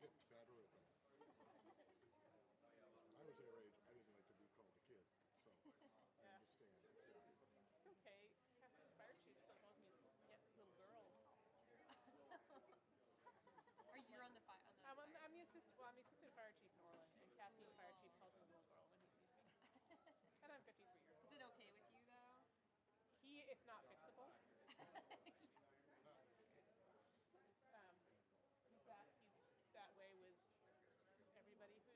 get better at that. I was their age. I didn't like to be called a kid, so I Yeah. understand. Yeah. It's okay. Casting fire chief still calls me little girl. Are you on the fire? I'm the assistant. Well, I'm the assistant fire chief in Orland, and Casting fire chief calls me little girl when he sees me. And I'm 53 years Is old. it okay with you though? It's not fixable. Um, he's that way with everybody who.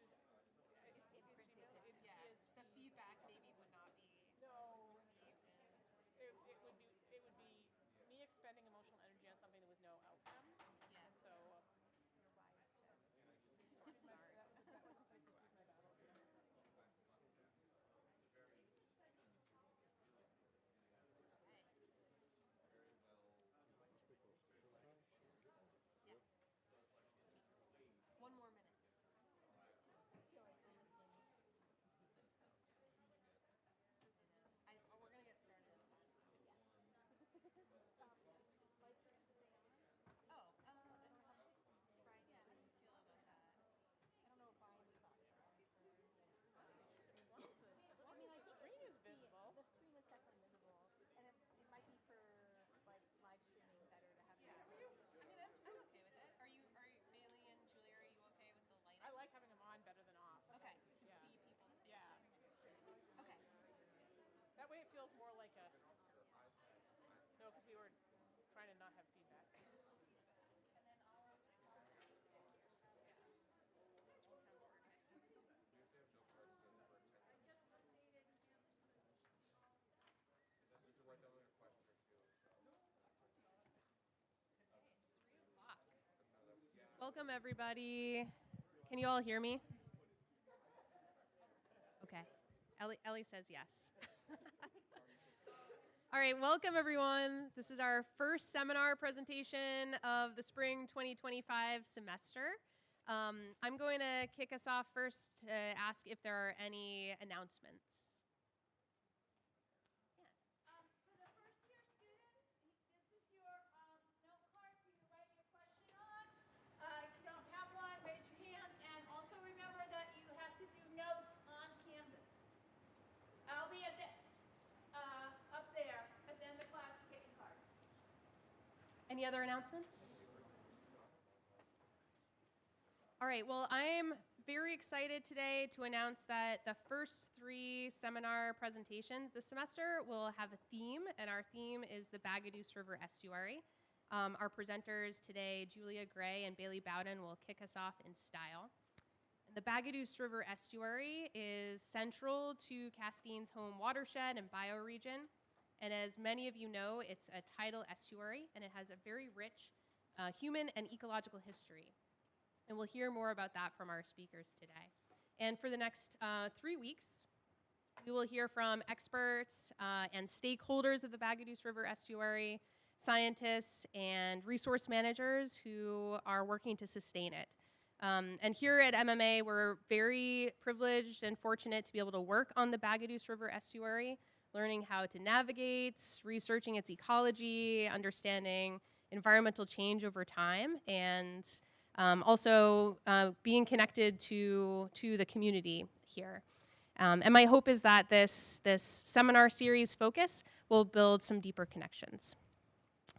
It's imprinted. Yeah. He is, The feedback maybe would not be no. received. It would be me expending emotional energy on something with no outcome. Yeah. And so. You're wise to That was the place to choose my battles. Yeah. You speak close to showtime? Yeah. 1 more minute. We're gonna get started. Oh, Brian, yeah, how do you feel about that? I don't know if Brian's thoughts are on for. I mean, the screen is visible. The screen is definitely visible, and it might be for like live streaming better to have. Yeah. I mean, I'm okay with it. Are you Bailey and Julia? Are you okay with the lighting? I like having them on better than off. Okay. You can Yeah. see people's faces. Yeah. Okay. That way it feels more like a. No, because we were trying to not have feedback. Sounds perfect. It's 3:00. Welcome, everybody. Can you all hear me? Okay. Ellie says yes. All right, welcome, everyone. This is our first seminar presentation of the spring 2025 semester. I'm going to kick us off first to ask if there are any announcements. For the first year students, this is your note card for you to write your question on. If you don't have one, raise your hands, and also remember that you have to do notes on Canvas. I'll be at up there at the end of class to get your card. Any other announcements? All right, well, I'm very excited today to announce that the first 3 seminar presentations this semester will have a theme, and our theme is the Bagaduce River Estuary. Our presenters today, Julia Gray and Bailey Bowden, will kick us off in style. And the Bagaduce River Estuary is central to Castine's home watershed and bioregion. And as many of you know, it's a tidal estuary, and it has a very rich human and ecological history. And we'll hear more about that from our speakers today. And for the next 3 weeks, we will hear from experts and stakeholders of the Bagaduce River Estuary, scientists, and resource managers who are working to sustain it. And here at MMA, we're very privileged and fortunate to be able to work on the Bagaduce River Estuary, learning how to navigate, researching its ecology, understanding environmental change over time, and also being connected to the community here. And my hope is that this seminar series focus will build some deeper connections.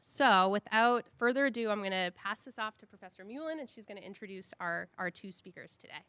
So without further ado, I'm going to pass this off to Professor Mullen, and she's going to introduce our 2 speakers today.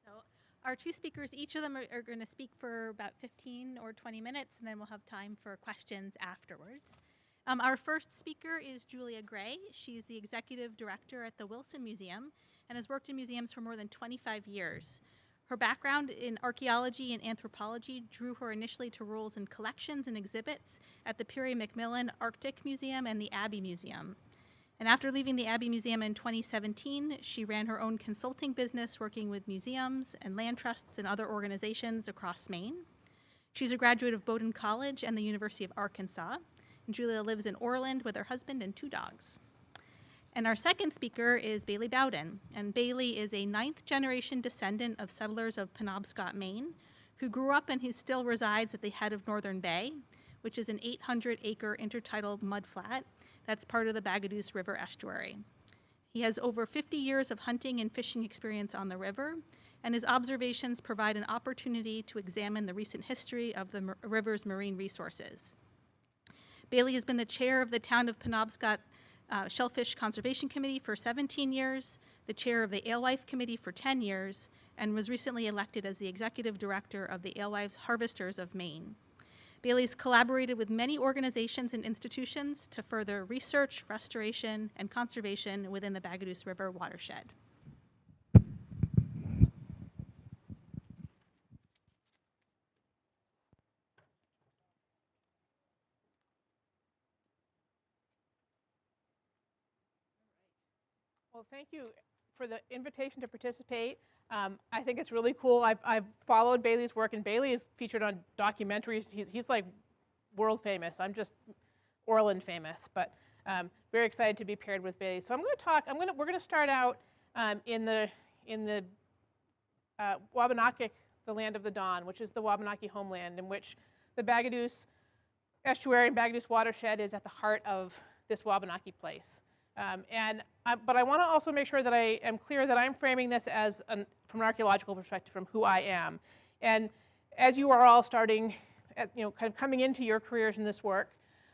So our 2 speakers, each of them are going to speak for about 15 or 20 minutes, and then we'll have time for questions afterwards. Our first speaker is Julia Gray. She's the executive director at the Wilson Museum and has worked in museums for more than 25 years. Her background in archaeology and anthropology drew her initially to roles in collections and exhibits at the Peary Macmillan Arctic Museum and the Abbey Museum. And after leaving the Abbey Museum in 2017, she ran her own consulting business working with museums and land trusts and other organizations across Maine. She's a graduate of Bowden College and the University of Arkansas. And Julia lives in Orland with her husband and 2 dogs. And our second speaker is Bailey Bowden. And Bailey is a 9th-generation descendant of settlers of Penobscot, Maine, who grew up and who still resides at the head of Northern Bay, which is an 800-acre intertidal mudflat that's part of the Bagaduce River Estuary. He has over 50 years of hunting and fishing experience on the river, and his observations provide an opportunity to examine the recent history of the river's marine resources. Bailey has been the chair of the Town of Penobscot Shellfish Conservation Committee for 17 years, the chair of the Alewife Committee for 10 years, and was recently elected as the executive director of the Alewife's Harvesters of Maine. Bailey's collaborated with many organizations and institutions to further research, restoration, and conservation within the Bagaduce River watershed. Well, thank you for the invitation to participate. I think it's really cool. I've followed Bailey's work, and Bailey is featured on documentaries. He's like world famous. I'm just Orland famous, but very excited to be paired with Bailey. So I'm going to talk. We're going to start out in the Wabanaki, the land of the dawn, which is the Wabanaki homeland, in which the Bagaduce Estuary and Bagaduce watershed is at the heart of this Wabanaki place. But I want to also make sure that I am clear that I'm framing this as from an archaeological perspective, from who I am. And as you are all starting, kind of coming into your careers in this work,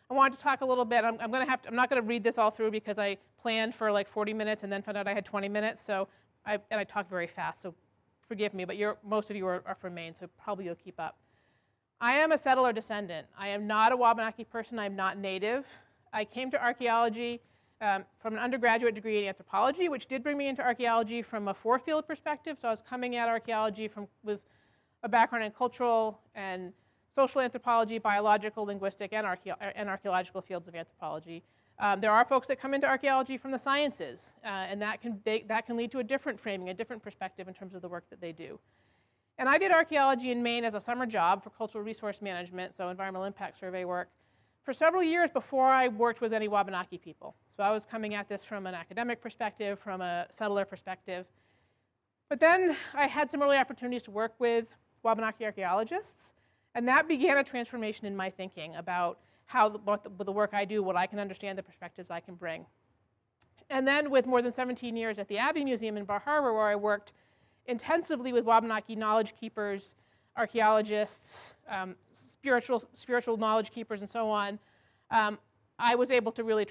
I want to talk a little bit. I'm not going to read this all through because I planned for like 40 minutes and then found out I had 20 minutes. So I talk very fast. So forgive me. But most of you are from Maine, so probably you'll keep up. I am a settler descendant. I am not a Wabanaki person. I'm not native. I came to archaeology from an undergraduate degree in anthropology, which did bring me into archaeology from a four-field perspective. So I was coming at archaeology with a background in cultural and social anthropology, biological, linguistic, and archaeological fields of anthropology. There are folks that come into archaeology from the sciences, and that can lead to a different framing, a different perspective in terms of the work that they do. And I did archaeology in Maine as a summer job for cultural resource management, so environmental impact survey work, for several years before I worked with any Wabanaki people. So I was coming at this from an academic perspective, from a settler perspective. But then I had some early opportunities to work with Wabanaki archaeologists, and that began a transformation in my thinking about how the work I do, what I can understand, the perspectives I can bring. And then with more than 17 years at the Abbey Museum in Bar Harbor, where I worked intensively with Wabanaki knowledge keepers, archaeologists, spiritual knowledge keepers, and so on, I was able to really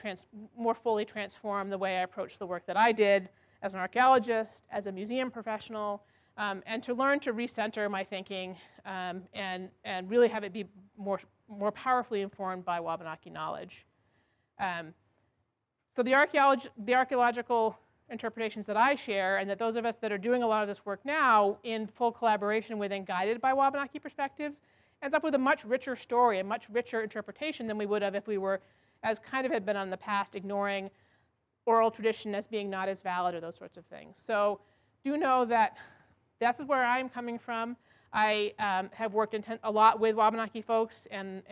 more fully transform the way I approached the work that I did as an archaeologist, as a museum professional, and to learn to recenter my thinking and really have it be more powerfully informed by Wabanaki knowledge. So the archaeological interpretations that I share, and that those of us that are doing a lot of this work now in full collaboration with and guided by Wabanaki perspectives, ends up with a much richer story, a much richer interpretation than we would have if we were, as kind of had been in the past, ignoring oral tradition as being not as valid or those sorts of things. So do know that this is where I'm coming from. I have worked a lot with Wabanaki folks and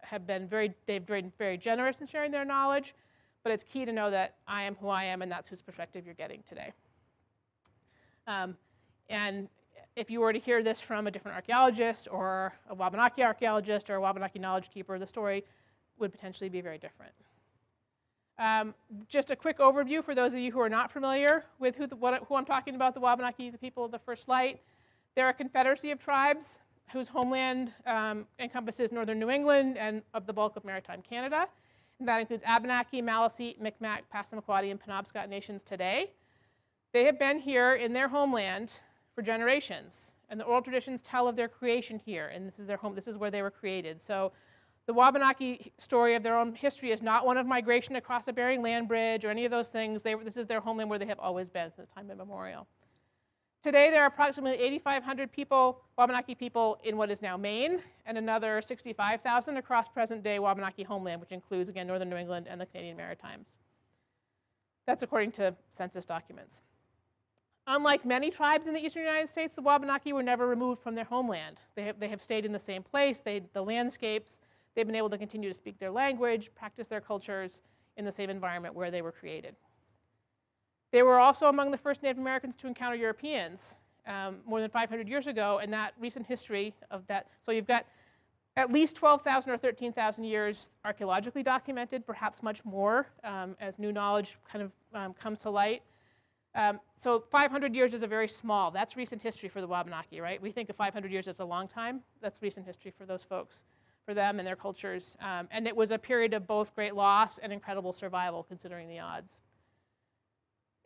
have been they've been very generous in sharing their knowledge, but it's key to know that I am who I am, and that's whose perspective you're getting today. And if you were to hear this from a different archaeologist or a Wabanaki archaeologist or a Wabanaki knowledge keeper, the story would potentially be very different. Just a quick overview for those of you who are not familiar with who I'm talking about, the Wabanaki, the people of the first light. They're a confederacy of tribes whose homeland encompasses northern New England and of the bulk of maritime Canada. And that includes Abenaki, Maliseet, Micmac, Passamaquoddy, and Penobscot nations today. They have been here in their homeland for generations, and the oral traditions tell of their creation here, and this is their home. This is where they were created. So the Wabanaki story of their own history is not one of migration across the Bering Land Bridge or any of those things. This is their homeland where they have always been since time immemorial. Today, there are approximately 8,500 people, Wabanaki people, in what is now Maine, and another 65,000 across present-day Wabanaki homeland, which includes, again, northern New England and the Canadian Maritimes. That's according to census documents. Unlike many tribes in the eastern United States, the Wabanaki were never removed from their homeland. They have stayed in the same place, the landscapes. They've been able to continue to speak their language, practice their cultures in the same environment where they were created. They were also among the first Native Americans to encounter Europeans more than 500 years ago, and that recent history of that. So you've got At least 12,000 or 13,000 years archaeologically documented, perhaps much more as new knowledge kind of comes to light. So 500 years is a very small, that's recent history for the Wabanaki, right? We think of 500 years as a long time. That's recent history for those folks, for them and their cultures. And it was a period of both great loss and incredible survival, considering the odds.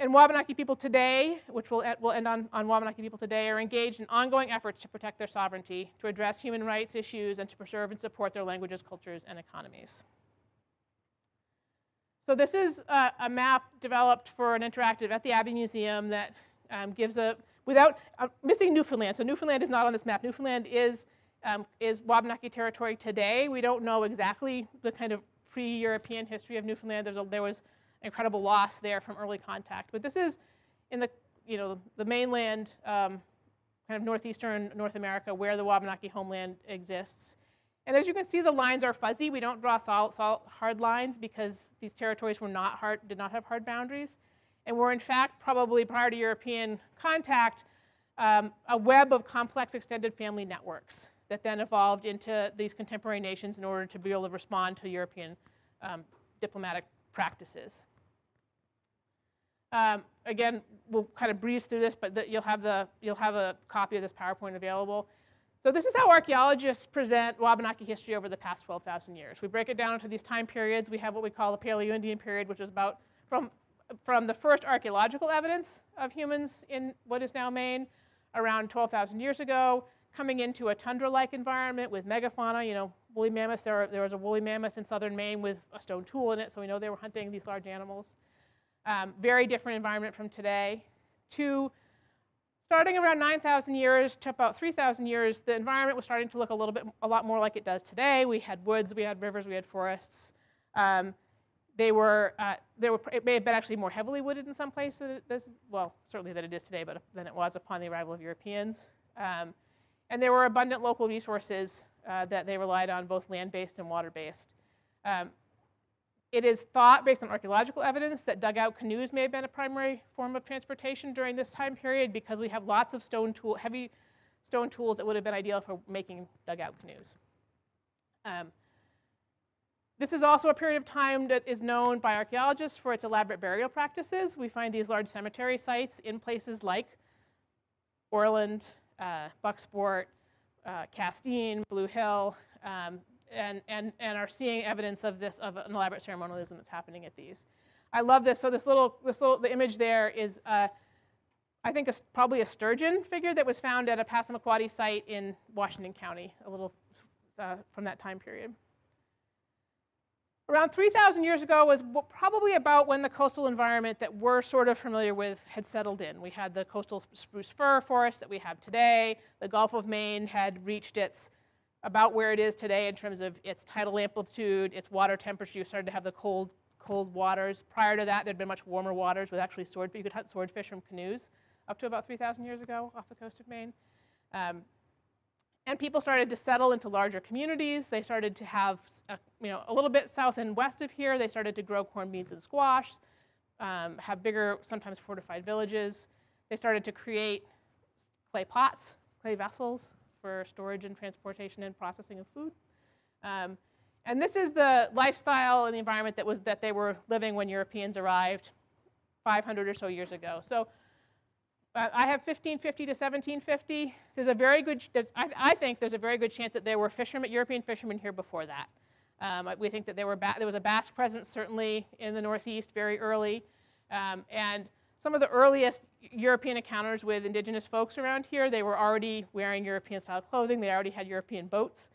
And Wabanaki people today, which we'll end on Wabanaki people today, are engaged in ongoing efforts to protect their sovereignty, to address human rights issues, and to preserve and support their languages, cultures, and economies. So this is a map developed for an interactive at the Abbey Museum that gives without missing Newfoundland. So Newfoundland is not on this map. Newfoundland is Wabanaki territory today. We don't know exactly the kind of pre-European history of Newfoundland. There was incredible loss there from early contact. But this is in the mainland, kind of northeastern North America, where the Wabanaki homeland exists. And as you can see, the lines are fuzzy. We don't draw hard lines because these territories did not have hard boundaries, and were in fact probably prior to European contact a web of complex extended family networks that then evolved into these contemporary nations in order to be able to respond to European diplomatic practices. Again, we'll kind of breeze through this, but you'll have a copy of this PowerPoint available. So this is how archaeologists present Wabanaki history over the past 12,000 years. We break it down into these time periods. We have what we call the Paleo-Indian period, which is about from the first archaeological evidence of humans in what is now Maine, around 12,000 years ago, coming into a tundra-like environment with megafauna, woolly mammoths. There was a woolly mammoth in southern Maine with a stone tool in it, so we know they were hunting these large animals. Very different environment from today. To starting around 9,000 years to about 3,000 years, the environment was starting to look a lot more like it does today. We had woods, we had rivers, we had forests. It may have been actually more heavily wooded in some places. Well, certainly than it is today, but than it was upon the arrival of Europeans. And there were abundant local resources that they relied on, both land-based and water-based. It is thought, based on archaeological evidence, that dugout canoes may have been a primary form of transportation during this time period because we have lots of heavy stone tools that would have been ideal for making dugout canoes. This is also a period of time that is known by archaeologists for its elaborate burial practices. We find these large cemetery sites in places like Orland, Bucksport, Castine, Blue Hill, and are seeing evidence of an elaborate ceremonialism that's happening at these. I love this. So the image there is, I think, probably a sturgeon figure that was found at a Passamaquoddy site in Washington County, a little from that time period. Around 3,000 years ago was probably about when the coastal environment that we're sort of familiar with had settled in. We had the coastal spruce fir forest that we have today. The Gulf of Maine had reached about where it is today in terms of its tidal amplitude, its water temperature. You started to have the cold waters. Prior to that, there'd been much warmer waters with actually you could hunt swordfish from canoes up to about 3,000 years ago off the coast of Maine. And people started to settle into larger communities. They started to have, a little bit south and west of here, they started to grow corn, beans, and squash, have bigger, sometimes fortified villages. They started to create clay pots, clay vessels for storage and transportation and processing of food. And this is the lifestyle and the environment that they were living when Europeans arrived 500 or so years ago. So I have 1550 to 1750. I think there's a very good chance that there were European fishermen here before that. We think that there was a Basque presence certainly in the Northeast very early. And some of the earliest European encounters with indigenous folks around here, they were already wearing European-style clothing. They already had European boats.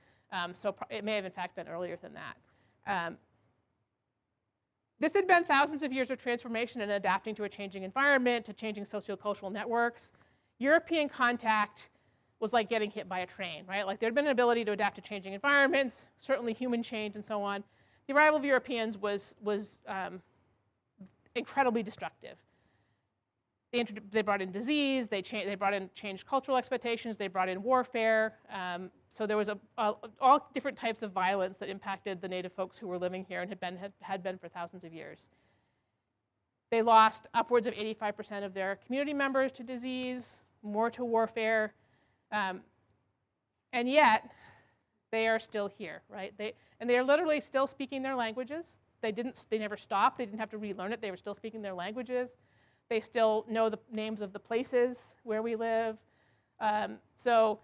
So it may have, in fact, been earlier than that. This had been thousands of years of transformation and adapting to a changing environment, to changing sociocultural networks. European contact was like getting hit by a train, right? Like there'd been an ability to adapt to changing environments, certainly human change and so on. The arrival of Europeans was incredibly destructive. They brought in disease, they brought in changed cultural expectations, they brought in warfare. So there was all different types of violence that impacted the native folks who were living here and had been for thousands of years. They lost upwards of 85% of their community members to disease, more to warfare. And yet, They are still here, right? And they are literally still speaking their languages. They never stopped. They didn't have to relearn it. They were still speaking their languages. They still know the names of the places where we live. So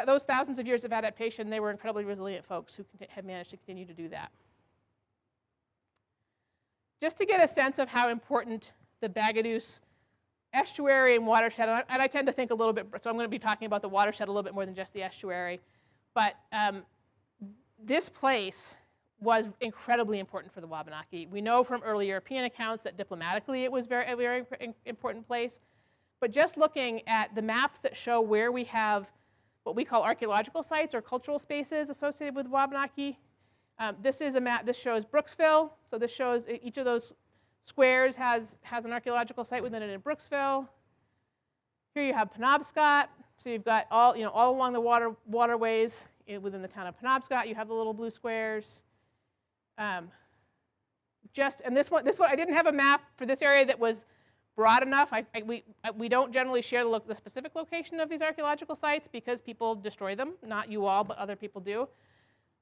those thousands of years of adaptation, they were incredibly resilient folks who have managed to continue to do that. Just to get a sense of how important the Bagaduce estuary and watershed, and I tend to think a little bit, so I'm going to be talking about the watershed a little bit more than just the estuary, but this place was incredibly important for the Wabanaki. We know from early European accounts that diplomatically it was a very important place, but just looking at the maps that show where we have what we call archaeological sites or cultural spaces associated with Wabanaki, this is a map, this shows Brooksville, so this shows each of those squares has an archaeological site within it in Brooksville. Here you have Penobscot, so you've got all along the waterways within the town of Penobscot, you have the little blue squares. And this one, I didn't have a map for this area that was broad enough. We don't generally share the specific location of these archaeological sites because people destroy them, not you all, but other people do.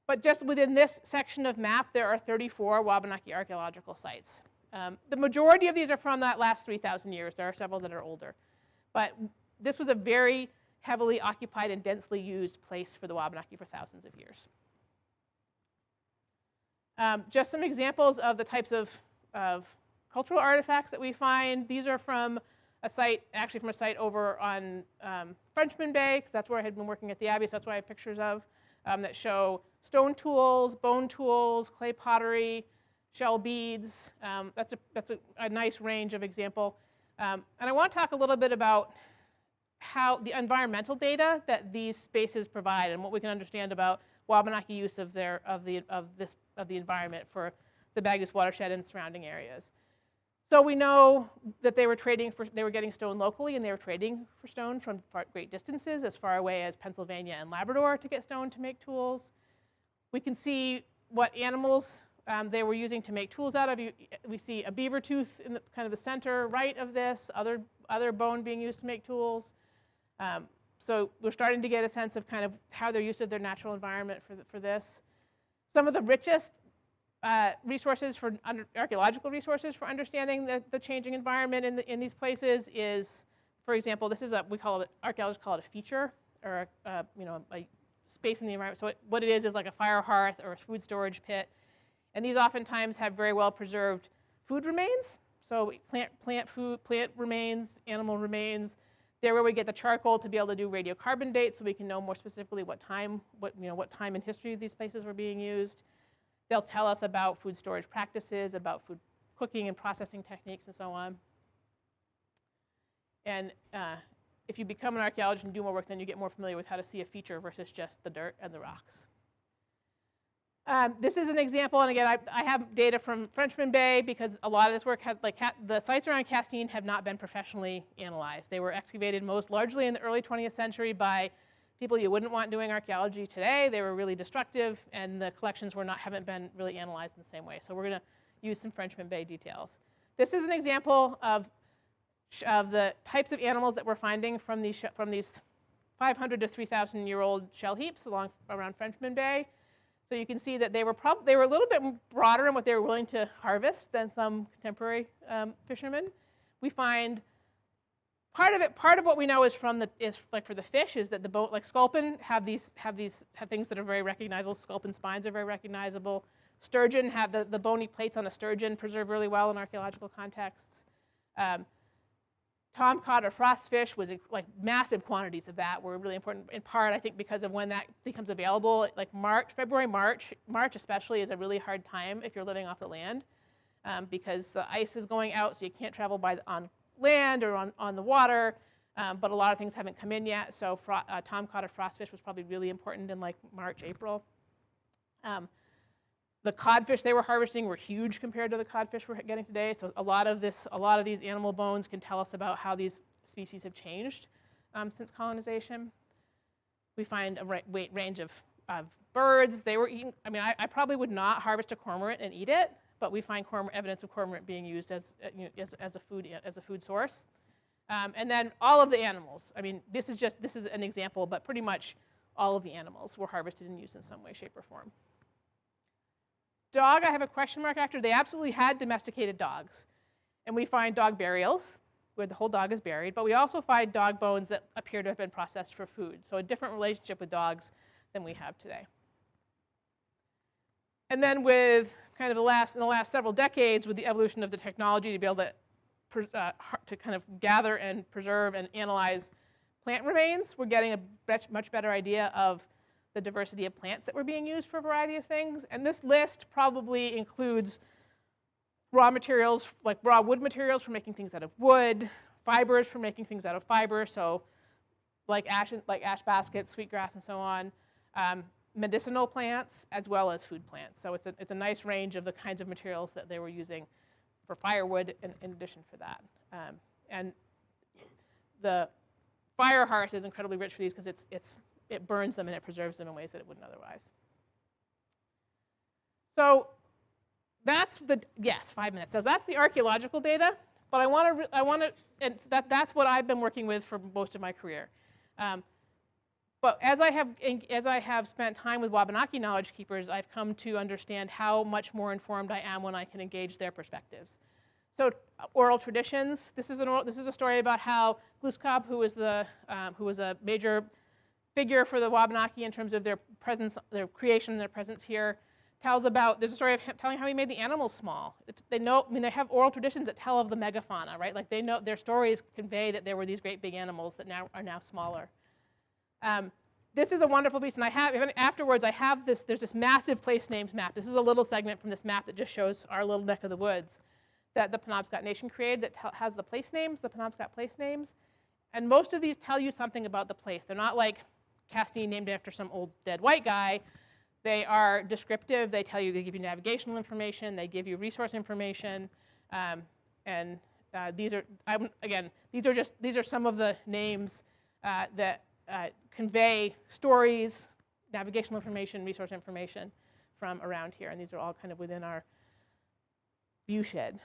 But just within this section of map, there are 34 Wabanaki archaeological sites. The majority of these are from that last 3,000 years. There are several that are older. But this was a very heavily occupied and densely used place for the Wabanaki for thousands of years. Just some examples of the types of cultural artifacts that we find. These are from a site, actually from a site over on Frenchman Bay, because that's where I had been working at the Abbey, so that's what I have pictures of, that show stone tools, bone tools, clay pottery, shell beads. That's a nice range of example. And I want to talk a little bit about how the environmental data that these spaces provide and what we can understand about Wabanaki use of the environment for the Bagaduce watershed and surrounding areas. So we know that they were getting stone locally, and they were trading for stone from great distances, as far away as Pennsylvania and Labrador, to get stone to make tools. We can see what animals they were using to make tools out of. We see a beaver tooth in kind of the center right of this, other bone being used to make tools. So we're starting to get a sense of kind of how their use of their natural environment for this. Some of the richest resources archaeological resources for understanding the changing environment in these places is, for example, this is archaeologists call it a feature, or a space in the environment. So what it is like a fire hearth or a food storage pit. And these oftentimes have very well preserved food remains. So plant remains, animal remains. They're where we get the charcoal to be able to do radiocarbon dates, so we can know more specifically what time in history these places were being used. They'll tell us about food storage practices, about food cooking and processing techniques, and so on. And if you become an archaeologist and do more work, then you get more familiar with how to see a feature versus just the dirt and the rocks. This is an example, and again, I have data from Frenchman Bay because a lot of this work the sites around Castine have not been professionally analyzed. They were excavated most largely in the early 20th century by people you wouldn't want doing archaeology today. They were really destructive, and the collections haven't been really analyzed in the same way. So we're going to use some Frenchman Bay details. This is an example of the types of animals that we're finding from these 500 to 3,000-year-old shell heaps around Frenchman Bay. So you can see that they were a little bit broader in what they were willing to harvest than some contemporary fishermen. We find part of what we know is for the fish is that the bone, like sculpin, have things that are very recognizable. Sculpin spines are very recognizable. Sturgeon have the bony plates on a sturgeon preserved really well in archaeological contexts. Tomcod or frostfish was like massive quantities of that were really important, in part, I think, because of when that becomes available. Like February, March especially is a really hard time if you're living off the land because the ice is going out, so you can't travel on land or on the water, but a lot of things haven't come in yet, so tomcod or frostfish was probably really important in like March, April. The codfish they were harvesting were huge compared to the codfish we're getting today. So a lot of these animal bones can tell us about how these species have changed since colonization. We find a range of birds. They were eating. I mean, I probably would not harvest a cormorant and eat it, but we find evidence of cormorant being used as a food source. And then all of the animals. I mean, this is an example, but pretty much all of the animals were harvested and used in some way, shape, or form. Dog, I have a question mark after. They absolutely had domesticated dogs. And we find dog burials, where the whole dog is buried, but we also find dog bones that appear to have been processed for food. So a different relationship with dogs than we have today. And then with kind of in the last several decades, with the evolution of the technology to be able to kind of gather and preserve and analyze plant remains, we're getting a much better idea of the diversity of plants that were being used for a variety of things. And this list probably includes raw materials, like raw wood materials for making things out of wood, fibers for making things out of fiber, so like ash baskets, sweetgrass, and so on, medicinal plants, as well as food plants. So it's a nice range of the kinds of materials that they were using for firewood in addition for that. And the fire hearth is incredibly rich for these because it burns them and it preserves them in ways that it wouldn't otherwise. So that's 5 minutes. So that's the archaeological data, but I want to, and that's what I've been working with for most of my career. But as I have spent time with Wabanaki knowledge keepers, I've come to understand how much more informed I am when I can engage their perspectives. So oral traditions. This is a story about how Glooskap, who was a major figure for the Wabanaki in terms of their presence, their creation, their presence here, there's a story of him telling how he made the animals small. They have oral traditions that tell of the megafauna, right? Like they know, their stories convey that there were these great big animals that are now smaller. This is a wonderful piece, and afterwards there's this massive place names map. This is a little segment from this map that just shows our little neck of the woods that the Penobscot Nation created that has the place names, the Penobscot place names. And most of these tell you something about the place. They're not like Castine named after some old dead white guy. They are descriptive. They give you navigational information. They give you resource information. These are some of the names that convey stories, navigational information, resource information from around here. And these are all kind of within our viewshed.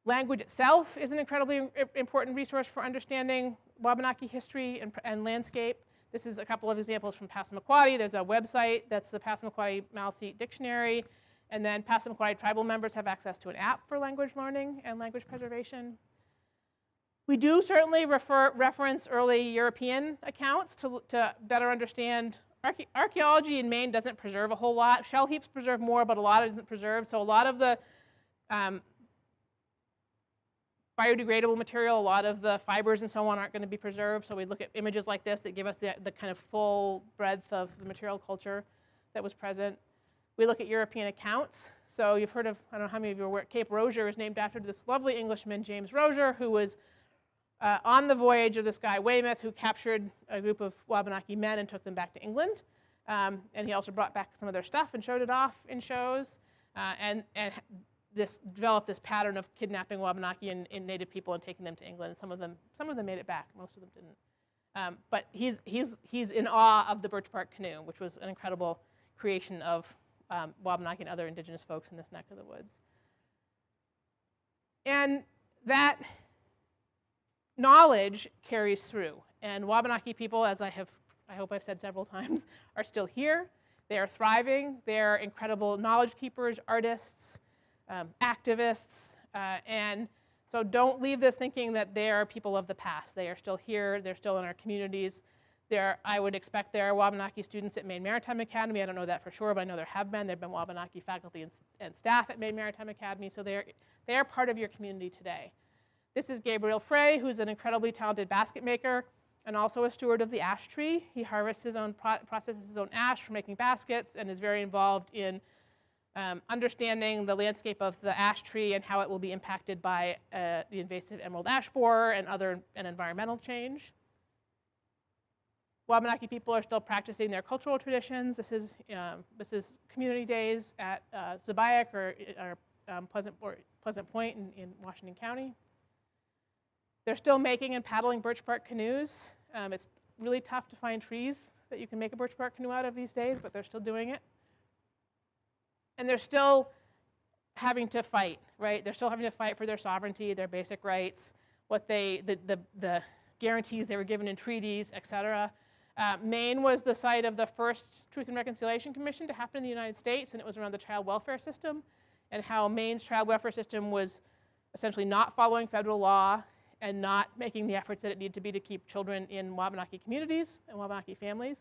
Language itself is an incredibly important resource for understanding Wabanaki history and landscape. This is a couple of examples from Passamaquoddy. There's a website that's the Passamaquoddy Maliseet Dictionary. And then Passamaquoddy tribal members have access to an app for language learning and language preservation. We do certainly reference early European accounts to better understand. Archaeology in Maine doesn't preserve a whole lot. Shell heaps preserve more, but a lot isn't preserved. So a lot of the biodegradable material, a lot of the fibers and so on aren't going to be preserved. So we look at images like this that give us the kind of full breadth of the material culture that was present. We look at European accounts. So you've heard of, I don't know how many of you are aware, Cape Rozier is named after this lovely Englishman, James Rozier, who was on the voyage of this guy, Weymouth, who captured a group of Wabanaki men and took them back to England. And he also brought back some of their stuff and showed it off in shows. And developed this pattern of kidnapping Wabanaki and native people and taking them to England. Some of them made it back. Most of them didn't. But he's in awe of the birch bark canoe, which was an incredible creation of Wabanaki and other indigenous folks in this neck of the woods. And that knowledge carries through. And Wabanaki people, as I hope I've said several times, are still here. They are thriving. They're incredible knowledge keepers, artists, activists, and so don't leave this thinking that they are people of the past. They are still here. They're still in our communities. I would expect there are Wabanaki students at Maine Maritime Academy. I don't know that for sure, but I know there have been. There have been Wabanaki faculty and staff at Maine Maritime Academy, so they are part of your community today. This is Gabriel Frey, who's an incredibly talented basket maker and also a steward of the ash tree. He harvests his own, processes his own ash for making baskets, and is very involved in understanding the landscape of the ash tree and how it will be impacted by the invasive emerald ash borer and environmental change. Wabanaki people are still practicing their cultural traditions. This is community days at Zabiak or Pleasant Point in Washington County. They're still making and paddling birch bark canoes. It's really tough to find trees that you can make a birch bark canoe out of these days, but they're still doing it. And they're still having to fight, right? They're still having to fight for their sovereignty, their basic rights, the guarantees they were given in treaties, et cetera. Maine was the site of the first Truth and Reconciliation Commission to happen in the United States, and it was around the child welfare system and how Maine's child welfare system was essentially not following federal law and not making the efforts that it needed to be to keep children in Wabanaki communities and Wabanaki families.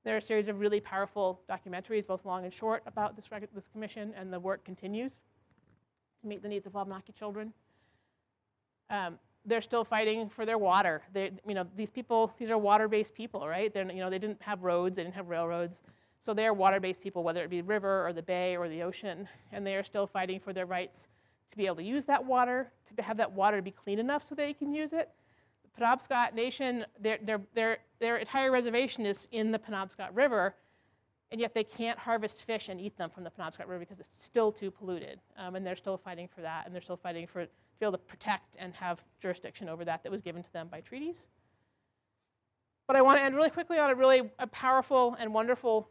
There are a series of really powerful documentaries, both long and short, about this commission, and the work continues to meet the needs of Wabanaki children. They're still fighting for their water. These are water-based people, right? They didn't have roads, they didn't have railroads, so they are water-based people, whether it be the river or the bay or the ocean, and they are still fighting for their rights to be able to use that water, to have that water be clean enough so they can use it. The Penobscot Nation, their entire reservation is in the Penobscot River, and yet they can't harvest fish and eat them from the Penobscot River because it's still too polluted, and they're still fighting for that, and they're still fighting to be able to protect and have jurisdiction over that was given to them by treaties. But I want to end really quickly on a powerful and wonderful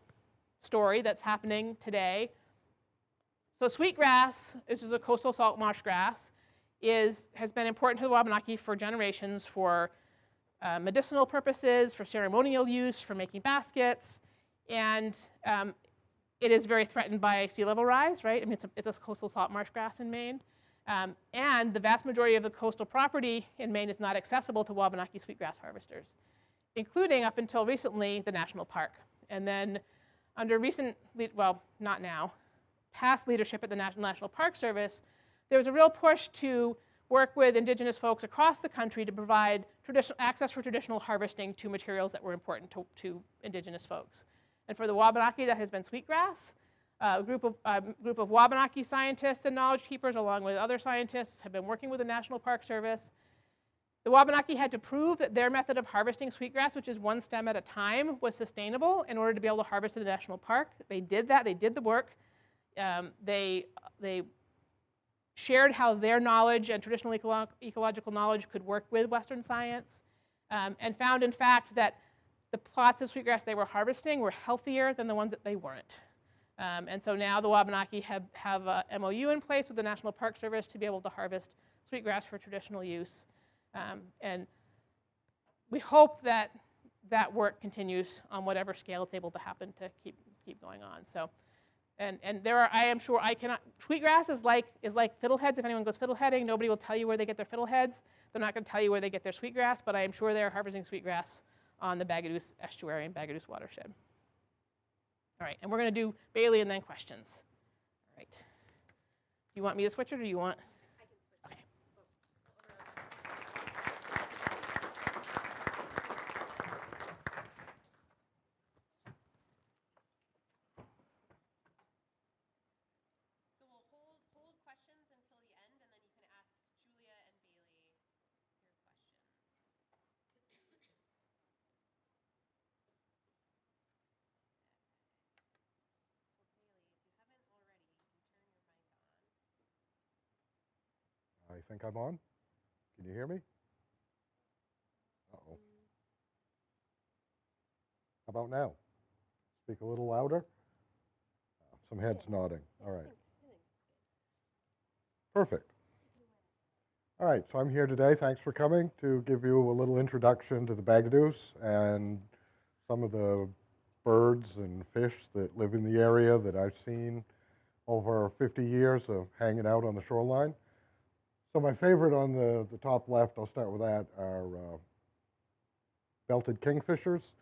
story that's happening today. So sweetgrass, which is a coastal salt marsh grass, has been important to the Wabanaki for generations for medicinal purposes, for ceremonial use, for making baskets, and it is very threatened by sea level rise, right? I mean, it's a coastal salt marsh grass in Maine, and the vast majority of the coastal property in Maine is not accessible to Wabanaki sweetgrass harvesters, including up until recently the national park. And then under not now, past leadership at the National Park Service, there was a real push to work with Indigenous folks across the country to provide access for traditional harvesting to materials that were important to Indigenous folks. And for the Wabanaki, that has been sweetgrass. A group of Wabanaki scientists and knowledge keepers, along with other scientists, have been working with the National Park Service. The Wabanaki had to prove that their method of harvesting sweetgrass, which is one stem at a time, was sustainable in order to be able to harvest in the national park. They did that. They did the work. They shared how their knowledge and traditional ecological knowledge could work with Western science, and found, in fact, that the plots of sweetgrass they were harvesting were healthier than the ones that they weren't. And so now the Wabanaki have a MOU in place with the National Park Service to be able to harvest sweetgrass for traditional use. And we hope that that work continues on whatever scale it's able to happen to keep going on. So. And there are, I am sure, sweetgrass is like fiddleheads. If anyone goes fiddleheading, nobody will tell you where they get their fiddleheads. They're not going to tell you where they get their sweetgrass, but I am sure they're harvesting sweetgrass on the Bagaduce Estuary and Bagaduce watershed. All right, and we're going to do Bailey and then questions. All right. You want me to switch it, or do you want? I can switch. Okay. I think I'm on. Can you hear me? Uh-oh. How about now? Speak a little louder. Some heads nodding. All right. Perfect. All right, so I'm here today. Thanks for coming to give you a little introduction to the Bagaduce and some of the birds and fish that live in the area that I've seen over 50 years of hanging out on the shoreline. So my favorite on the top left, I'll start with that, are belted kingfishers.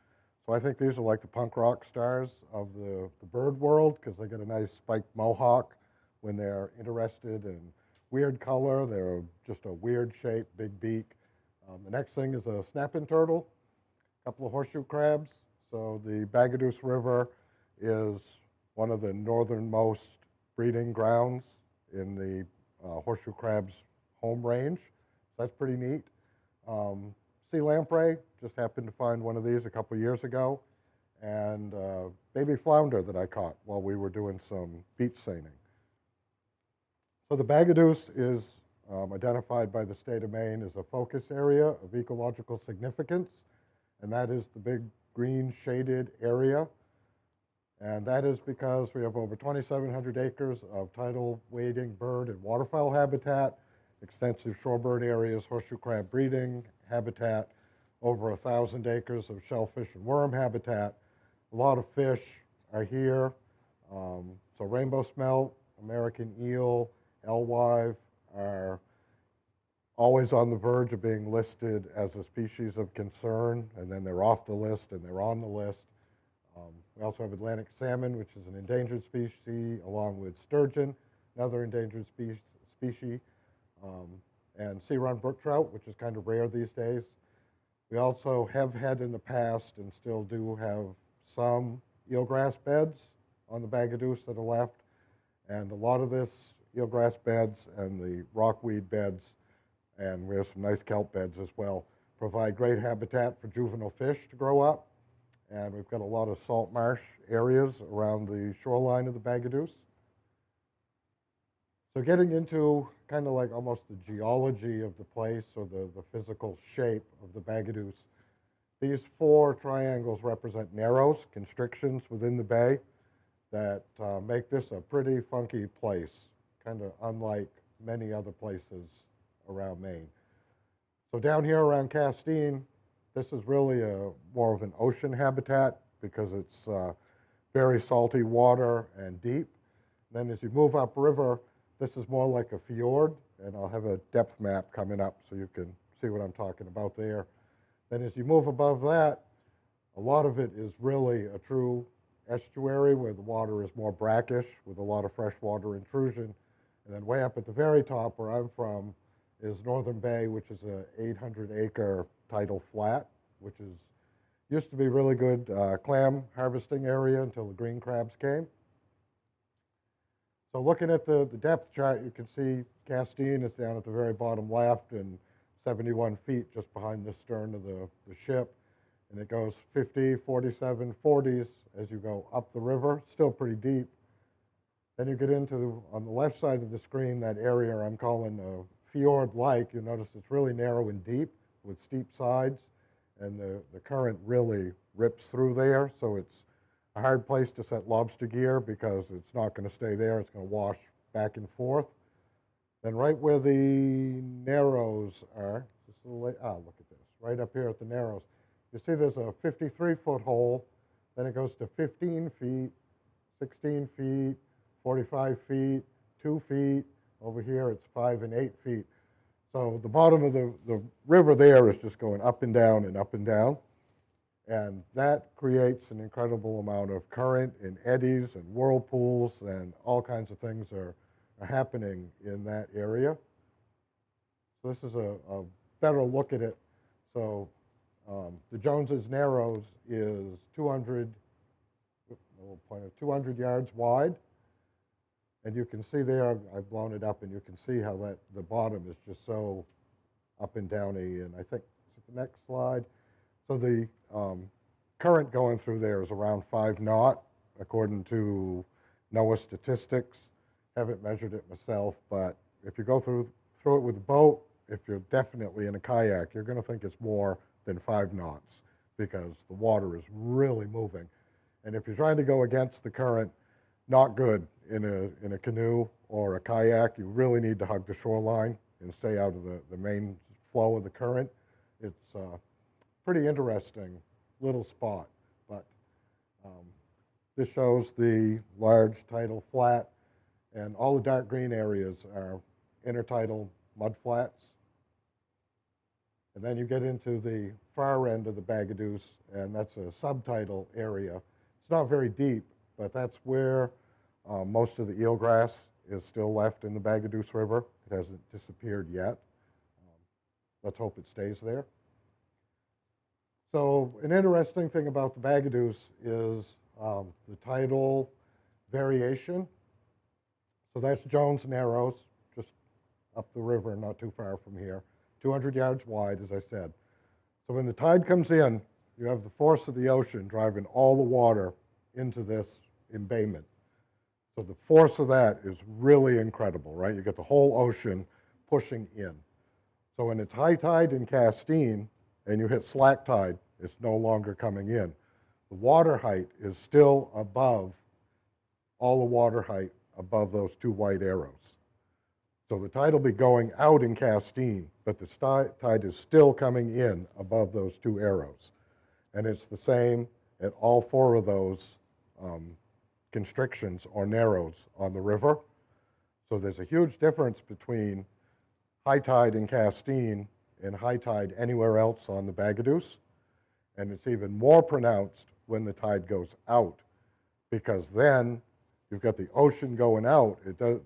So I think these are like the punk rock stars of the bird world because they get a nice spiked mohawk when they're interested in weird color. They're just a weird shape, big beak. The next thing is a snapping turtle, a couple of horseshoe crabs. So the Bagaduce River is one of the northernmost breeding grounds in the horseshoe crab's home range. So that's pretty neat. Sea lamprey, just happened to find one of these a couple years ago, and baby flounder that I caught while we were doing some beach seining. So the Bagaduce is identified by the state of Maine as a focus area of ecological significance, and that is the big green shaded area. And that is because we have over 2,700 acres of tidal wading bird and waterfowl habitat, extensive shorebird areas, horseshoe crab breeding habitat, over 1,000 acres of shellfish and worm habitat. A lot of fish are here. So rainbow smelt, American eel, alewife are always on the verge of being listed as a species of concern, and then they're off the list and they're on the list. We also have Atlantic salmon, which is an endangered species, along with sturgeon, another endangered species, and sea-run brook trout, which is kind of rare these days. We also have had in the past and still do have some eelgrass beds on the Bagaduce that are left, and a lot of this eelgrass beds and the rockweed beds, and we have some nice kelp beds as well, provide great habitat for juvenile fish to grow up. And we've got a lot of salt marsh areas around the shoreline of the Bagaduce. So getting into kind of like almost the geology of the place or the physical shape of the Bagaduce, these 4 triangles represent narrows, constrictions within the bay that make this a pretty funky place, kind of unlike many other places around Maine. So down here around Castine, this is really more of an ocean habitat because it's very salty water and deep. Then as you move upriver, this is more like a fjord, and I'll have a depth map coming up so you can see what I'm talking about there. Then as you move above that, a lot of it is really a true estuary where the water is more brackish with a lot of freshwater intrusion. And then way up at the very top where I'm from is Northern Bay, which is a 800-acre tidal flat, which used to be really good clam harvesting area until the green crabs came. So looking at the depth chart, you can see Castine is down at the very bottom left and 71 feet just behind the stern of the ship. And it goes 50, 47, 40s as you go up the river, still pretty deep. Then you get into, on the left side of the screen, that area I'm calling fjord-like. You'll notice it's really narrow and deep with steep sides, and the current really rips through there, so it's a hard place to set lobster gear because it's not going to stay there. It's going to wash back and forth. Then right where the narrows are, just a little look at this, right up here at the narrows. You see there's a 53-foot hole, then it goes to 15 feet, 16 feet, 45 feet, 2 feet. Over here it's 5 and 8 feet. So the bottom of the river there is just going up and down and up and down. And that creates an incredible amount of current and eddies and whirlpools, and all kinds of things are happening in that area. So this is a better look at it. So the Jones's Narrows is 200 yards wide. And you can see there, I've blown it up, and you can see how the bottom is just so up and downy. And I think, is it the next slide? So the current going through there is around 5 knot, according to NOAA statistics. Haven't measured it myself, but if you go through it with a boat, if you're definitely in a kayak, you're going to think it's more than 5 knots because the water is really moving. And if you're trying to go against the current, not good in a canoe or a kayak. You really need to hug the shoreline and stay out of the main flow of the current. It's a pretty interesting little spot, but this shows the large tidal flat, and all the dark green areas are intertidal mud flats. And then you get into the far end of the Bagaduce, and that's a subtidal area. It's not very deep, but that's where most of the eelgrass is still left in the Bagaduce River. It hasn't disappeared yet. Let's hope it stays there. So an interesting thing about the Bagaduce is the tidal variation. So that's Jones Narrows, just up the river, not too far from here, 200 yards wide, as I said. So when the tide comes in, you have the force of the ocean driving all the water into this embayment. So the force of that is really incredible, right? You get the whole ocean pushing in. So when it's high tide in Castine and you hit slack tide, it's no longer coming in. the water height is still above all the water height above those two white arrows. So the tide will be going out in Castine, but the tide is still coming in above those two arrows. And it's the same at all four of those constrictions or narrows on the river. So there's a huge difference between high tide in Castine and high tide anywhere else on the Bagaduce. And it's even more pronounced when the tide goes out, because then you've got the ocean going out. The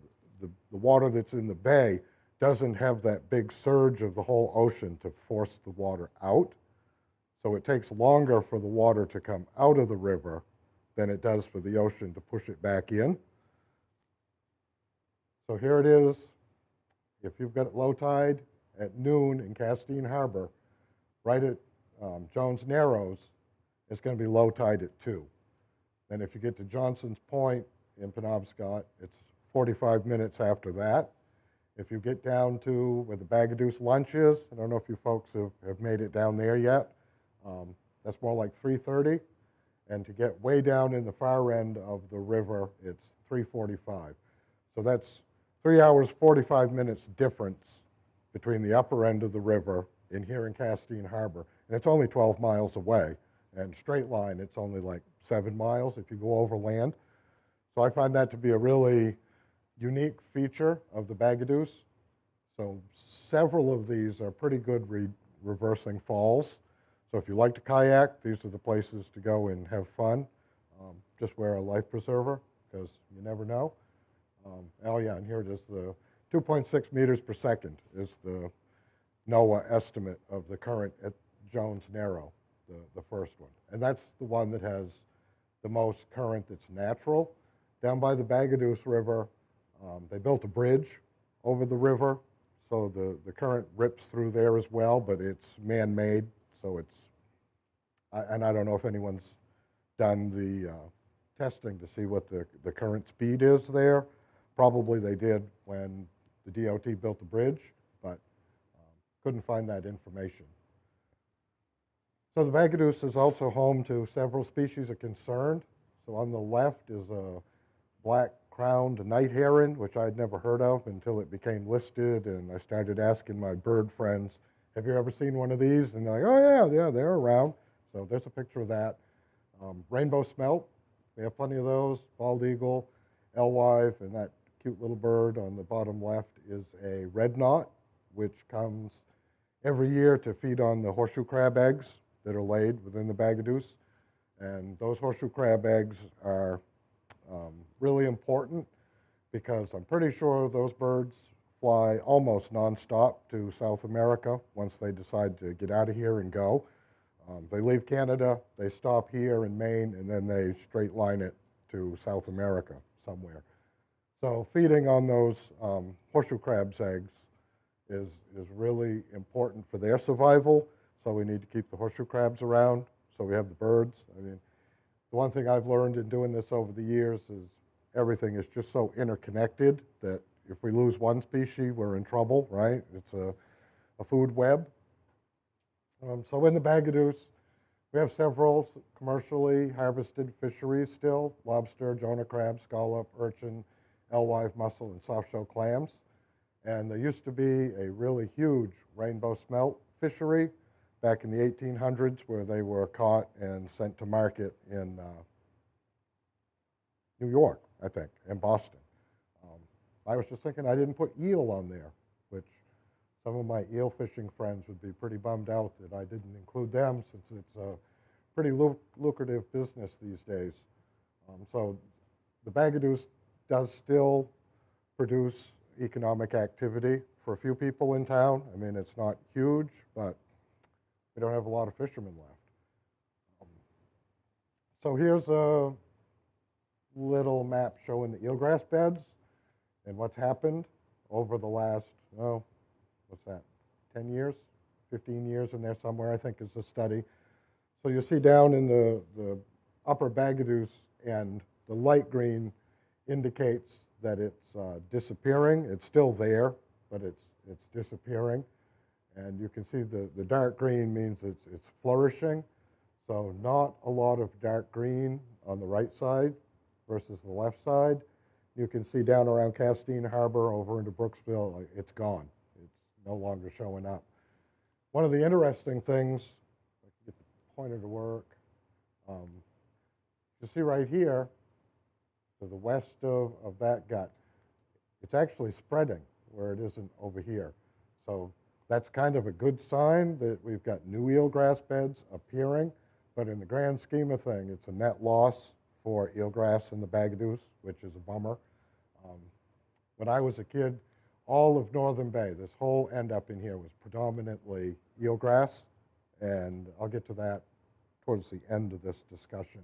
water that's in the bay doesn't have that big surge of the whole ocean to force the water out. So it takes longer for the water to come out of the river than it does for the ocean to push it back in. So here it is. If you've got low tide at noon in Castine Harbor, right at Jones Narrows, it's going to be low tide at 2. And if you get to Johnson's Point in Penobscot, it's 45 minutes after that. If you get down to where the Bagaduce lunch is, I don't know if you folks have made it down there yet, that's more like 3:30. And to get way down in the far end of the river, it's 3:45. So that's 3 hours, 45 minutes difference between the upper end of the river and here in Castine Harbor. And it's only 12 miles away. And straight line, it's only like 7 miles if you go over land. So I find that to be a really unique feature of the Bagaduce. So several of these are pretty good reversing falls. So if you like to kayak, these are the places to go and have fun. Just wear a life preserver, because you never know. Oh yeah, and here it is, the 2.6 meters per second is the NOAA estimate of the current at Jones Narrow, the first one. And that's the one that has the most current that's natural. Down by the Bagaduce River, they built a bridge over the river, so the current rips through there as well, but it's man-made, so it's, and I don't know if anyone's done the testing to see what the current speed is there. Probably they did when the DOT built the bridge, but couldn't find that information. So the Bagaduce is also home to several species of concern. So on the left is a black-crowned night heron, which I'd never heard of until it became listed, and I started asking my bird friends, have you ever seen one of these? And they're like, oh yeah, they're around. So there's a picture of that. Rainbow smelt, we have plenty of those. Bald eagle, alewife, and that cute little bird on the bottom left is a red knot, which comes every year to feed on the horseshoe crab eggs that are laid within the Bagaduce. And those horseshoe crab eggs are really important, because I'm pretty sure those birds fly almost nonstop to South America once they decide to get out of here and go. They leave Canada, they stop here in Maine, and then they straight line it to South America somewhere. So feeding on those horseshoe crab's eggs is really important for their survival. So we need to keep the horseshoe crabs around, so we have the birds. I mean, the one thing I've learned in doing this over the years is everything is just so interconnected that if we lose one species, we're in trouble, right? It's a food web. So in the Bagaduce, we have several commercially harvested fisheries still: lobster, Jonah crab, scallop, urchin, alewife, mussel, and soft-shell clams. And there used to be a really huge rainbow smelt fishery back in the 1800s, where they were caught and sent to market in New York, I think, and Boston. I was just thinking I didn't put eel on there, which some of my eel fishing friends would be pretty bummed out that I didn't include them, since it's a pretty lucrative business these days. So the Bagaduce does still produce economic activity for a few people in town. I mean, it's not huge, but we don't have a lot of fishermen left. So here's a little map showing the eelgrass beds and what's happened over the last, oh, what's that, 10 years, 15 years in there somewhere, I think is the study. So you see down in the upper Bagaduce end, the light green indicates that it's disappearing. It's still there, but it's disappearing. And you can see the dark green means it's flourishing. So not a lot of dark green on the right side versus the left side. You can see down around Castine Harbor over into Brooksville, it's gone. It's no longer showing up. One of the interesting things, if I can get the pointer to work, you see right here, to the west of that gut, it's actually spreading where it isn't over here. So that's kind of a good sign that we've got new eelgrass beds appearing, but in the grand scheme of things, it's a net loss for eelgrass in the Bagaduce, which is a bummer. When I was a kid, all of Northern Bay, this whole end up in here was predominantly eelgrass, and I'll get to that towards the end of this discussion.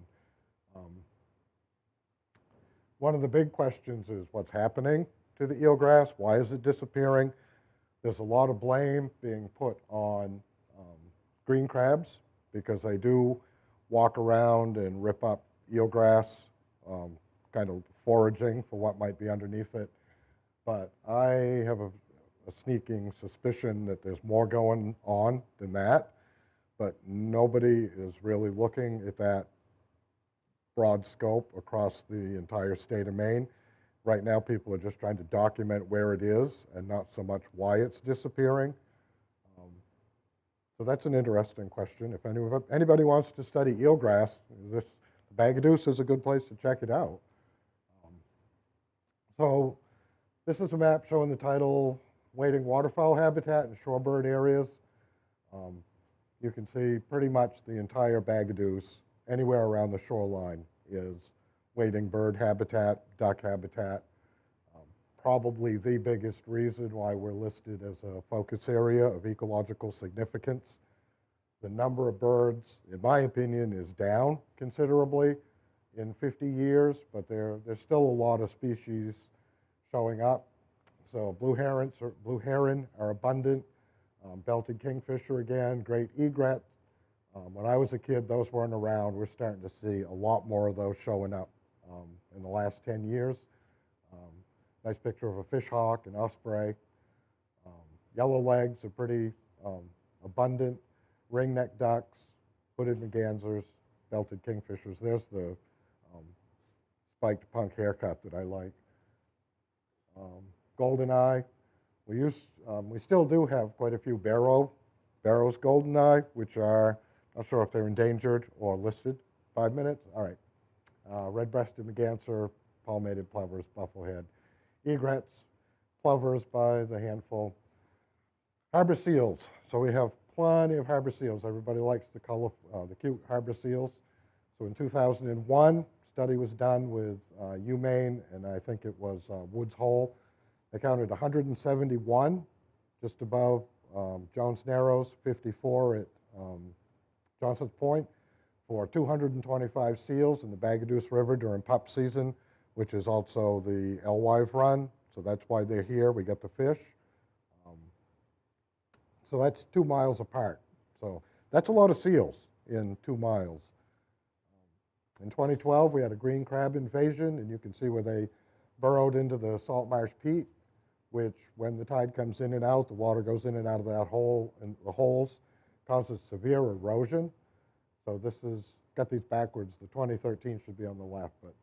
One of the big questions is what's happening to the eelgrass? Why is it disappearing? There's a lot of blame being put on green crabs because they do walk around and rip up eelgrass, kind of foraging for what might be underneath it. But I have a sneaking suspicion that there's more going on than that, but nobody is really looking at that broad scope across the entire state of Maine. Right now, people are just trying to document where it is and not so much why it's disappearing. So that's an interesting question. If anybody wants to study eelgrass, the Bagaduce is a good place to check it out. So this is a map showing the tidal wading waterfowl habitat and shorebird areas. You can see pretty much the entire Bagaduce, anywhere around the shoreline, is wading bird habitat, duck habitat. Probably the biggest reason why we're listed as a focus area of ecological significance. The number of birds, in my opinion, is down considerably in 50 years, but there's still a lot of species showing up. So blue heron are abundant, belted kingfisher again, great egret. When I was a kid, those weren't around. We're starting to see a lot more of those showing up in the last 10 years. Nice picture of a fish hawk, an osprey. Yellowlegs are pretty abundant. Ringneck ducks, hooded mergansers, belted kingfishers. There's the spiked punk haircut that I like. Goldeneye. We still do have quite a few Barrow's goldeneye, which are, not sure if they're endangered or listed. 5 minutes? All right. Red-breasted merganser, palmated plovers, bufflehead, egrets, plovers by the handful. Harbor seals. So we have plenty of harbor seals. Everybody likes the cute harbor seals. So in 2001, study was done with UMaine, and I think it was Woods Hole. They counted 171 just above Jones Narrows, 54 at Johnson's Point, for 225 seals in the Bagaduce River during pup season, which is also the alewife run. So that's why they're here. We get the fish. So that's 2 miles apart. So that's a lot of seals in 2 miles. In 2012, we had a green crab invasion, and you can see where they burrowed into the salt marsh peat, which when the tide comes in and out, the water goes in and out of that hole, and the holes causes severe erosion. So this is, got these backwards. The 2013 should be on the left, but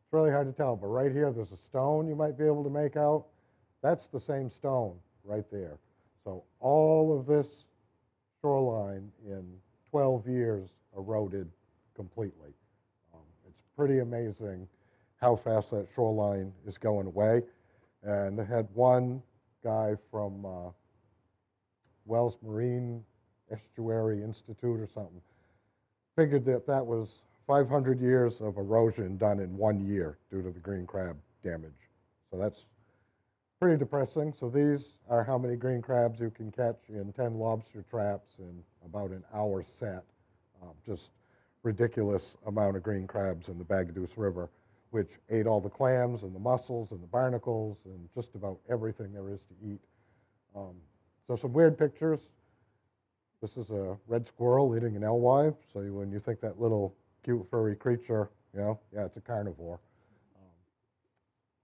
it's really hard to tell. But right here, there's a stone you might be able to make out. That's the same stone right there. So all of this shoreline in 12 years eroded completely. It's pretty amazing how fast that shoreline is going away. And I had one guy from Wells Marine Estuary Institute or something, figured that that was 500 years of erosion done in 1 year due to the green crab damage. So that's pretty depressing. So these are how many green crabs you can catch in 10 lobster traps in about an hour set. Just ridiculous amount of green crabs in the Bagaduce River, which ate all the clams and the mussels and the barnacles and just about everything there is to eat. So some weird pictures. This is a red squirrel eating an alewife. So when you think that little cute furry creature, yeah, it's a carnivore.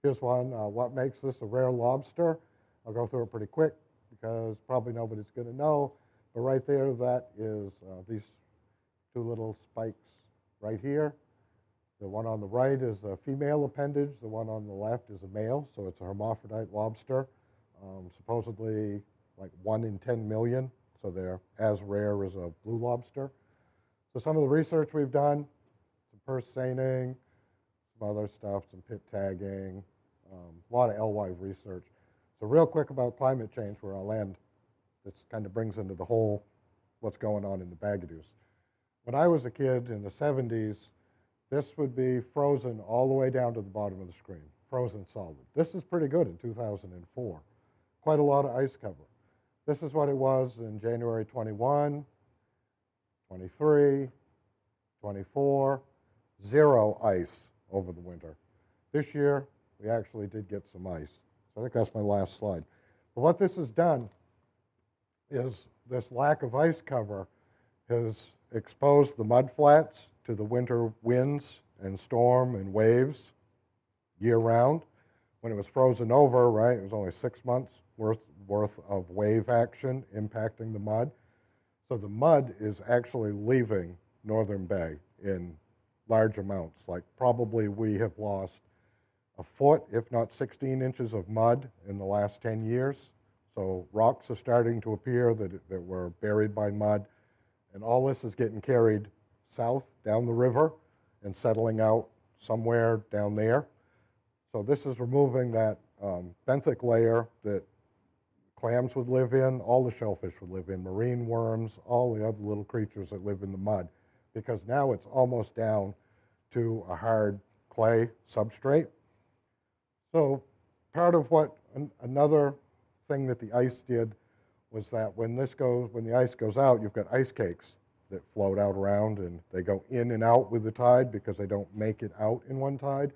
Here's one, what makes this a rare lobster? I'll go through it pretty quick because probably nobody's going to know. But right there, that is these two little spikes right here. The one on the right is a female appendage. The one on the left is a male, so it's a hermaphrodite lobster. Supposedly like 1 in 10 million, so they're as rare as a blue lobster. So some of the research we've done, some purse seining, some other stuff, some pit tagging, a lot of alewife research. So real quick about climate change, where I'll end. This kind of brings into the whole what's going on in the Bagaduce. When I was a kid in the 70s, this would be frozen all the way down to the bottom of the screen, frozen solid. This is pretty good in 2004. Quite a lot of ice cover. This is what it was in January 21, 23, 24, 0 ice over the winter. This year, we actually did get some ice. So I think that's my last slide. But what this has done is this lack of ice cover has exposed the mud flats to the winter winds and storm and waves year-round. When it was frozen over, right, it was only 6 months worth of wave action impacting the mud. So the mud is actually leaving Northern Bay in large amounts. Like probably we have lost a foot, if not 16 inches of mud in the last 10 years. So rocks are starting to appear that were buried by mud. And all this is getting carried south down the river and settling out somewhere down there. So this is removing that benthic layer that clams would live in, all the shellfish would live in, marine worms, all the other little creatures that live in the mud, because now it's almost down to a hard clay substrate. So part of what another thing that the ice did was that when the ice goes out, you've got ice cakes that float out around, and they go in and out with the tide because they don't make it out in one tide.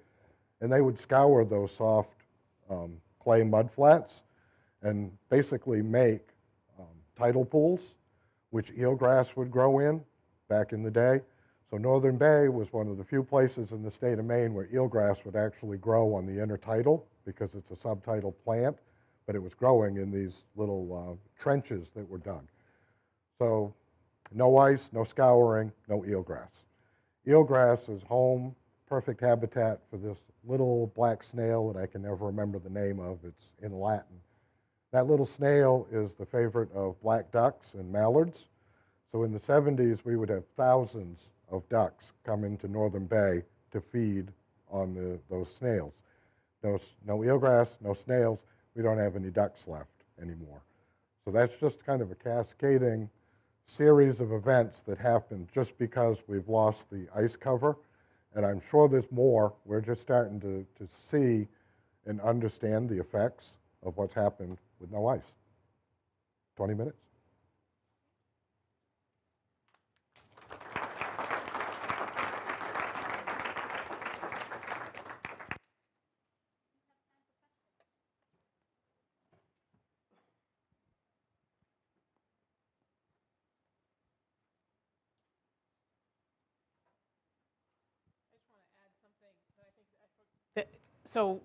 And they would scour those soft clay mud flats and basically make tidal pools, which eelgrass would grow in back in the day. So Northern Bay was one of the few places in the state of Maine where eelgrass would actually grow on the intertidal because it's a subtidal plant, but it was growing in these little trenches that were dug. So no ice, no scouring, no eelgrass. Eelgrass is home, perfect habitat for this little black snail that I can never remember the name of. It's in Latin. That little snail is the favorite of black ducks and mallards. So in the 70s, we would have thousands of ducks come into Northern Bay to feed on those snails. No eelgrass, no snails. We don't have any ducks left anymore. So that's just kind of a cascading series of events that happen just because we've lost the ice cover. And I'm sure there's more. We're just starting to see and understand the effects of what's happened with no ice. 20 minutes. So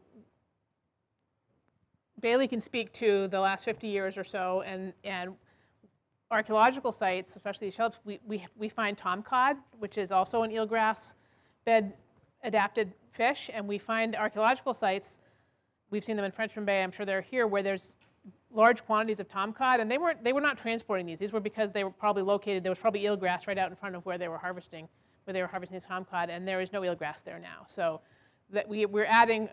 Bailey can speak to the last 50 years or so, and archaeological sites, especially shelves, we find tomcod, which is also an eelgrass bed adapted fish, and we find archaeological sites, we've seen them in Frenchman Bay, I'm sure they're here, where there's large quantities of tomcod, and they were not transporting these. These were because they were probably located, there was probably eelgrass right out in front of where they were harvesting these tomcod, and there is no eelgrass there now. So that we're adding,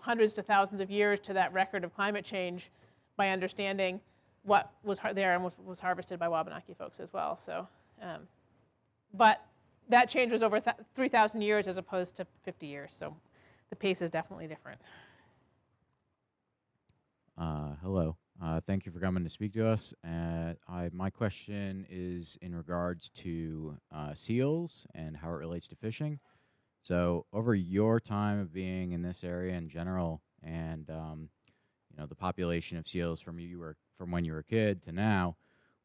hundreds to thousands of years to that record of climate change by understanding what was there and was harvested by Wabanaki folks as well. So, but that change was over 3,000 years as opposed to 50 years. So the pace is definitely different. Hello. Thank you for coming to speak to us. My question is in regards to seals and how it relates to fishing. So over your time of being in this area in general, and the population of seals from when you were a kid to now,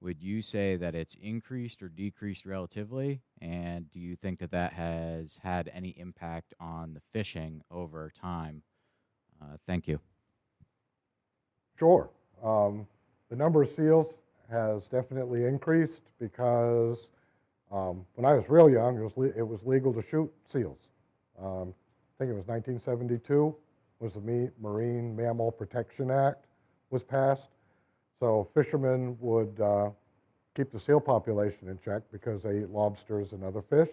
would you say that it's increased or decreased relatively? And do you think that has had any impact on the fishing over time? Thank you. Sure. The number of seals has definitely increased because When I was real young, it was legal to shoot seals. I think it was 1972 was the Marine Mammal Protection Act was passed. So fishermen would keep the seal population in check because they eat lobsters and other fish.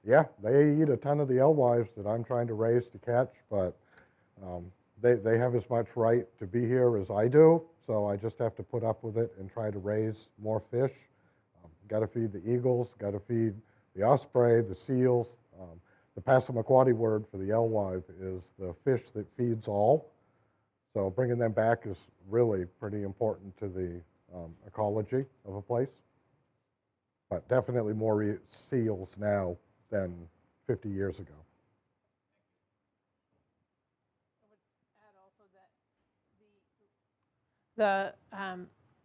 Yeah, they eat a ton of the alewives that I'm trying to raise to catch, but they have as much right to be here as I do, so I just have to put up with it and try to raise more fish. Got to feed the eagles, got to feed the osprey, the seals. The Passamaquoddy word for the alewife is the fish that feeds all. So bringing them back is really pretty important to the ecology of a place. But definitely more seals now than 50 years ago.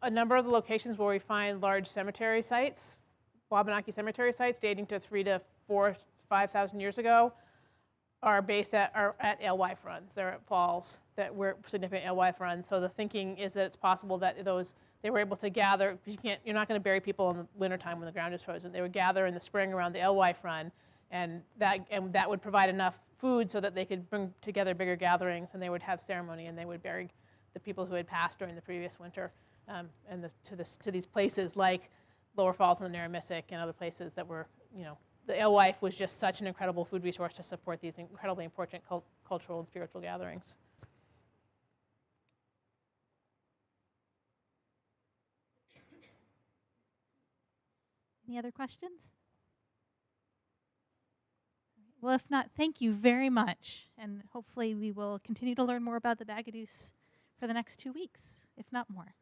A number of the locations where we find large cemetery sites, Wabanaki cemetery sites dating to 3,000 to 4,000, 5,000 years ago, are at alewife runs. They're at falls that were significant alewife runs. So the thinking is that it's possible that they were able to gather. You're not going to bury people in the wintertime when the ground is frozen. They would gather in the spring around the alewife run, and that would provide enough food so that they could bring together bigger gatherings, and they would have ceremony, and they would bury the people who had passed during the previous winter, to these places like Lower Falls and the Narramissic and other places that were, the alewife was just such an incredible food resource to support these incredibly important cultural and spiritual gatherings. Any other questions? Well, if not, thank you very much. And hopefully we will continue to learn more about the Bagaduce for the next 2 weeks, if not more.